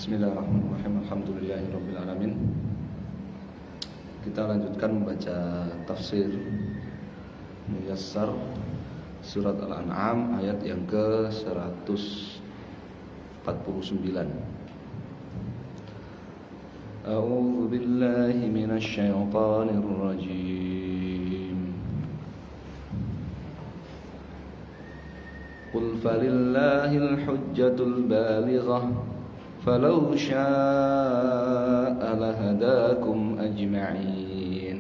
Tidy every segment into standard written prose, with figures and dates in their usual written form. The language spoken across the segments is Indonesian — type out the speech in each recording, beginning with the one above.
Bismillahirrahmanirrahim. Alhamdulillahirabbil alamin. Kita lanjutkan membaca tafsir Muyassar surat Al-An'am ayat yang ke-149. A'udzu billahi minasy syaithanir rajim. Qul falillahil hujjatul balighah فلو شاء لهداكم أجمعين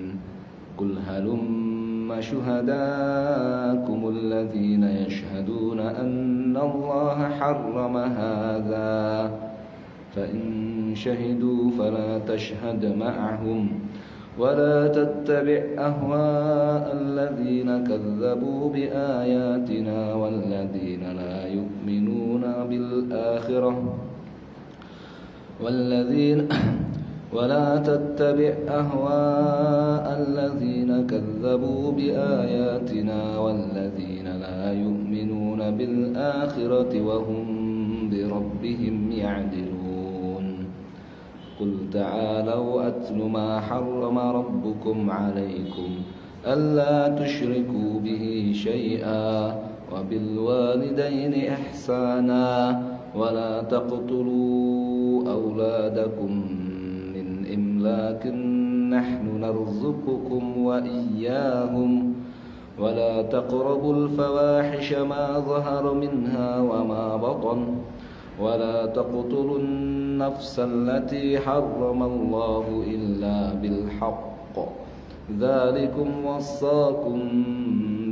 قل هلم شهداءكم الذين يشهدون أن الله حرم هذا فإن شهدوا فلا تشهد معهم ولا تتبع أهواء الذين كذبوا بآياتنا والذين لا يؤمنون بالآخرة ولا تتبع أهواء الذين كذبوا بآياتنا والذين لا يؤمنون بالآخرة وهم بربهم يعدلون قل تعالوا أتل ما حرم ربكم عليكم ألا تشركوا به شيئا وبالوالدين إحسانا ولا تقتلوا أولادكم من إملاق نحن نرزقكم وإياهم ولا تقربوا الفواحش ما ظهر منها وما بطن ولا تقتلوا النفس التي حرم الله إلا بالحق ذلكم وصاكم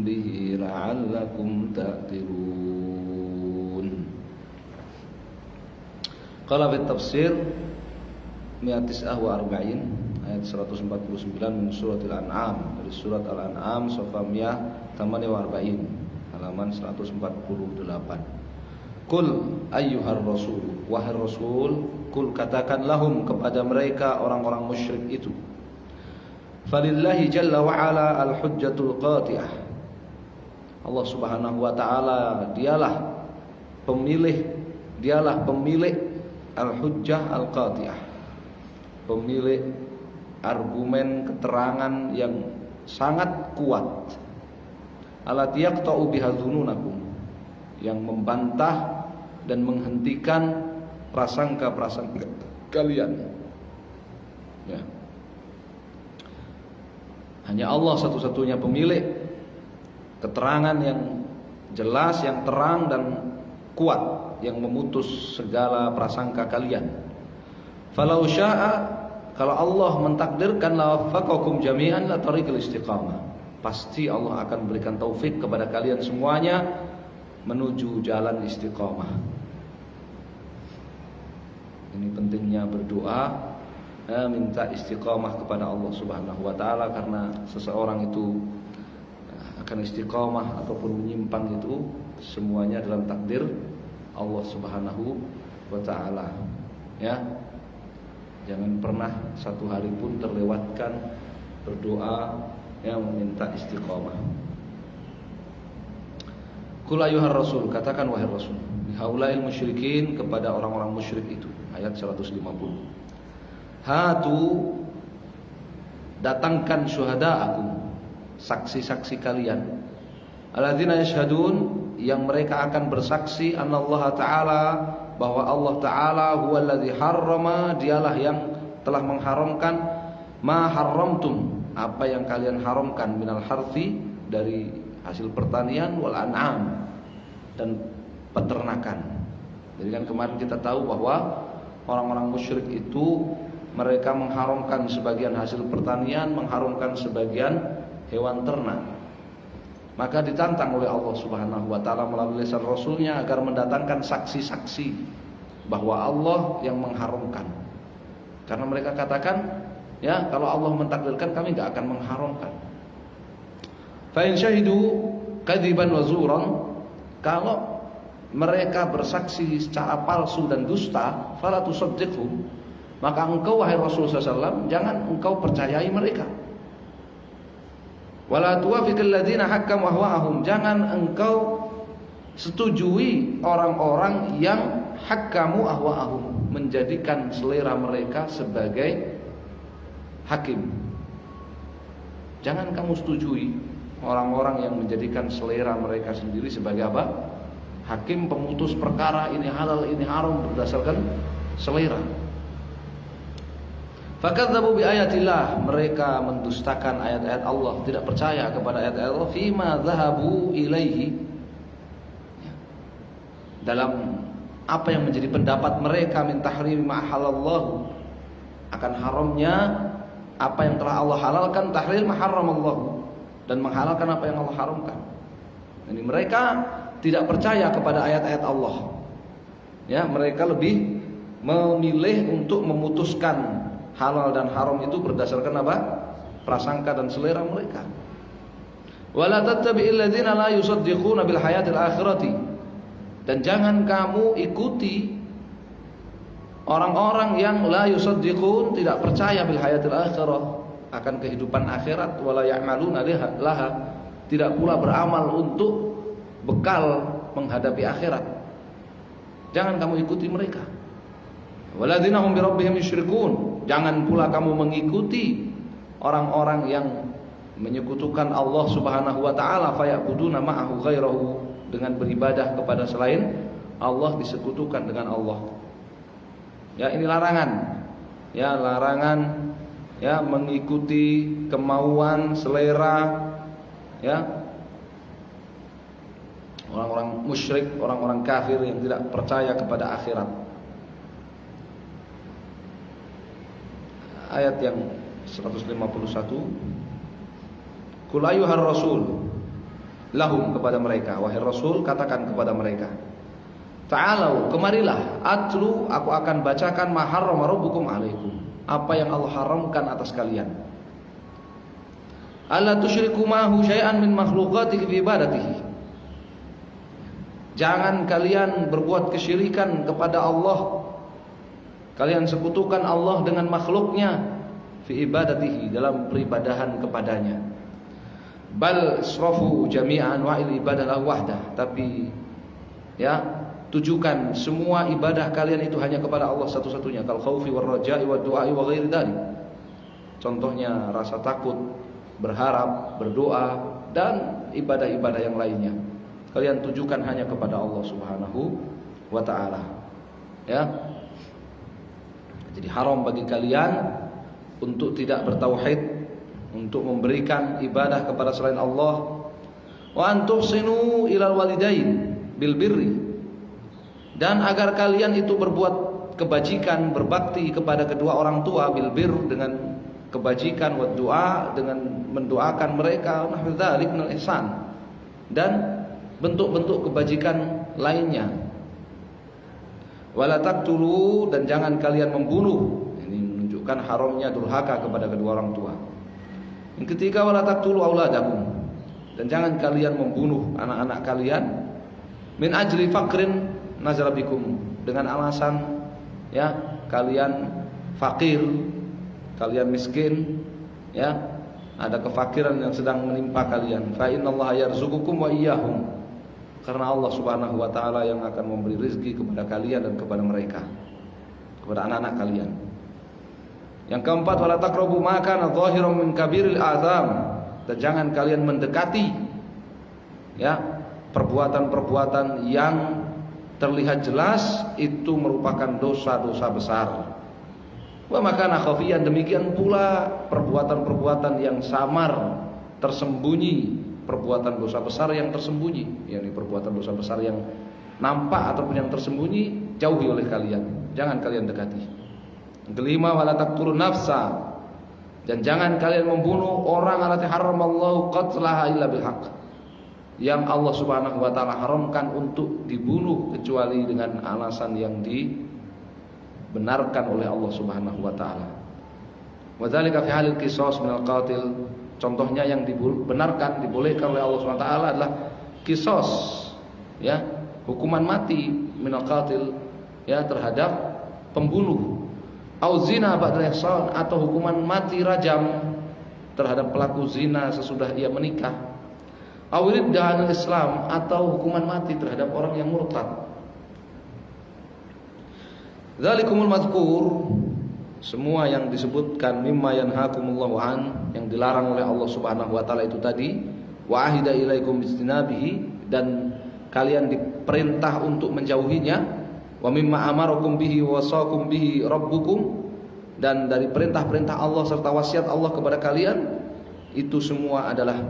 به لعلكم تعقلون. Qala fi tafsir 149 ayat 149 min surat Al-An'am, dari surat Al-An'am safamiyah 48 halaman 148. Qul ayyuhar rasul, wahai rasul, qul katakan lahum kepada mereka orang-orang musyrik itu, falillahi jalla wa ala al-hujjatul qati'ah. Allah Subhanahu wa taala dialah pemilik al-hujjah al-qati'ah, pemilik argumen keterangan yang sangat kuat, allati yaqta'u biha dzununakum, yang membantah dan menghentikan prasangka-prasangka kalian. Ya. Hanya Allah satu-satunya pemilik keterangan yang jelas, yang terang dan kuat, yang memutus segala prasangka kalian. Falau syaa, kalau Allah mentakdirkan, la waffaqakum jami'an la tariqil istiqamah, pasti Allah akan berikan taufik kepada kalian semuanya menuju jalan istiqamah. Ini pentingnya berdoa, minta istiqamah kepada Allah Subhanahu wa taala, karena seseorang itu akan istiqamah ataupun menyimpang itu semuanya dalam takdir Allah Subhanahu wa taala. Ya. Jangan pernah satu hari pun terlewatkan berdoa yang meminta istiqamah. Qul ayyuhar rasul, katakan wahai rasul, bihaulail musyrikin, kepada orang-orang musyrik itu, ayat 150. Hatu, datangkan syuhada'akum, saksi-saksi kalian, alladzina yashhadun, yang mereka akan bersaksi, anallaha ta'ala, bahwa Allah ta'ala huwallazi harrama, dialah yang telah mengharamkan, ma harramtum, apa yang kalian haramkan, minal harfi, dari hasil pertanian, wal an'am, dan peternakan. Jadi kan kemarin kita tahu bahwa orang-orang musyrik itu mereka mengharamkan sebagian hasil pertanian, mengharamkan sebagian hewan ternak. Maka ditantang oleh Allah Subhanahu wa taala melalui lisan Rasulnya agar mendatangkan saksi-saksi bahwa Allah yang mengharamkan. Karena mereka katakan, ya, kalau Allah mentakdirkan kami enggak akan mengharamkan. Fa in syahidu kadziban wa zuran, kalau mereka bersaksi secara palsu dan dusta, fala tusaddiqhum, maka engkau wahai Rasulullah SAW jangan engkau percayai mereka. Wala tuwafiqil ladzina hakkamu ahwa'ahum, jangan engkau setujui orang-orang yang hakkamu ahwa'ahum, menjadikan selera mereka sebagai hakim. Jangan kamu setujui orang-orang yang menjadikan selera mereka sendiri sebagai apa? Hakim, pemutus perkara, ini halal, ini haram berdasarkan selera. Fakadzabu bi ayatillah, mereka mendustakan ayat-ayat Allah, tidak percaya kepada ayat-ayat Allah. Fima dzahabu ilaihi, dalam apa yang menjadi pendapat mereka, min tahrimi ma halallahu, akan haramnya apa yang telah Allah halalkan, tahlil ma haramallahu, dan menghalalkan apa yang Allah haramkan. Jadi mereka tidak percaya kepada ayat-ayat Allah. Ya, mereka lebih memilih untuk memutuskan halal dan haram itu berdasarkan apa? Prasangka dan selera mereka. Wala tattabi'il ladzina la yusaddiquna bil hayatil akhirati, dan jangan kamu ikuti orang-orang yang la yusaddiqun, tidak percaya bil hayatil akhirah, akan kehidupan akhirat, wala ya'maluna laha, tidak pula beramal untuk bekal menghadapi akhirat. Jangan kamu ikuti mereka. Waladzina hum bi rabbihim yusyrikun, jangan pula kamu mengikuti orang-orang yang menyekutukan Allah Subhanahu wa taala, fayaquduna ma'ahu ghairahu, dengan beribadah kepada selain Allah, disekutukan dengan Allah. Ya, ini larangan. Ya, larangan ya mengikuti kemauan, selera ya orang-orang musyrik, orang-orang kafir yang tidak percaya kepada akhirat. Ayat yang 151, Qul ayyuhar rasul, lahum, kepada mereka, wahai Rasul, katakan kepada mereka, ta'alau, kemarilah, atlu, aku akan bacakan ma harrama rabbukum alaikum, apa yang Allah haramkan atas kalian. Alla tusyriku ma'hu syai'an min makhluqatihi fi ibadatihi, jangan kalian berbuat kesyirikan kepada Allah, kalian sekutukan Allah dengan makhluknya, fi ibadatihi, dalam peribadahan kepadanya. Bal srafu jami'an wa'il ibadah lahu wahdah, tapi ya, tujukan semua ibadah kalian itu hanya kepada Allah satu-satunya. Kal khaufi war raja'i wad du'a'i wa ghairi dzalik, contohnya rasa takut, berharap, berdoa, dan ibadah-ibadah yang lainnya. Kalian tujukan hanya kepada Allah Subhanahu wa ta'ala. Ya, jadi haram bagi kalian untuk tidak bertauhid, untuk memberikan ibadah kepada selain Allah. Wa antuhsinu ilal walidain bil birri, dan agar kalian itu berbuat kebajikan, berbakti kepada kedua orang tua, bil bir, dengan kebajikan, wa doa, dengan mendoakan mereka, nahwu dzalik minal ihsan, dan bentuk-bentuk kebajikan lainnya. Wala taqtulu, dan jangan kalian membunuh. Ini menunjukkan haramnya durhaka kepada kedua orang tua. Yang ketiga, wala taqtulu auladakum, dan jangan kalian membunuh anak-anak kalian, min ajli faqrin nazala bikum, dengan alasan ya kalian fakir, kalian miskin, ya ada kefakiran yang sedang menimpa kalian. Fa innallaha yarzuqukum wa iyyahum, karena Allah Subhanahu wa taala yang akan memberi rezeki kepada kalian dan kepada mereka, kepada anak-anak kalian. Yang keempat, wala taqrabu ma kana dhahiran min kabiril a'zam, dan jangan kalian mendekati ya perbuatan-perbuatan yang terlihat jelas itu merupakan dosa-dosa besar. Wa makana khafiyan, demikian pula perbuatan-perbuatan yang samar, tersembunyi, perbuatan dosa besar yang tersembunyi, yakni perbuatan dosa besar yang nampak ataupun yang tersembunyi, jauhi oleh kalian, jangan kalian dekati. Yang kelima, wala taqtulun nafsa, dan jangan kalian membunuh orang allati haramallahu qatlaha illa bil haqq, yang Allah Subhanahu wa taala haramkan untuk dibunuh kecuali dengan alasan yang dibenarkan oleh Allah Subhanahu wa taala. Wa dzalika fi halil qisas minal qatil, contohnya yang dibenarkan, dibolehkan oleh Allah Subhanahu wa taala adalah qisas, ya, hukuman mati minal qatil, ya, terhadap pembunuh. Au zina ba'da ihsan, atau hukuman mati rajam terhadap pelaku zina sesudah ia menikah. Au riddah anil Islam, atau hukuman mati terhadap orang yang murtad. Dzalikumul mazkur, semua yang disebutkan mimma yanhaakumullahu an, yang dilarang oleh Allah Subhanahu wa taala itu tadi, wa ahida ilaikum bistinabihi, dan kalian diperintah untuk menjauhinya, wa mimma amarakum bihi wa wasaqum bihi rabbukum, dan dari perintah-perintah Allah serta wasiat Allah kepada kalian, itu semua adalah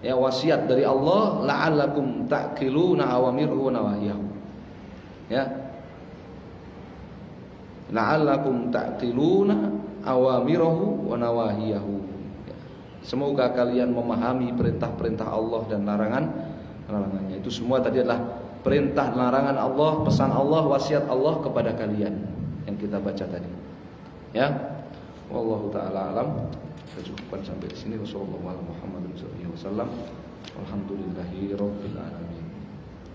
ya wasiat dari Allah, la'allakum ta'qiluna awamiruhu wa nawahiyahu. Ya. La'allakum ta'qiluna awamiruhu wa nawahiyahu. Ya. Semoga kalian memahami perintah-perintah Allah dan larangannya. Itu semua tadi adalah perintah, larangan Allah, pesan Allah, wasiat Allah kepada kalian yang kita baca tadi. Ya. Wallahu taala alam. Kita cukupkan sampai di sini. Wassalamualaikum Alhamdulillahirabbil alamin.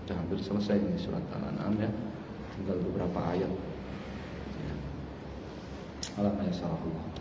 Sudah hampir selesai ini surat Al-An'am ya. Tinggal beberapa ayat. Alam ya sallallahu.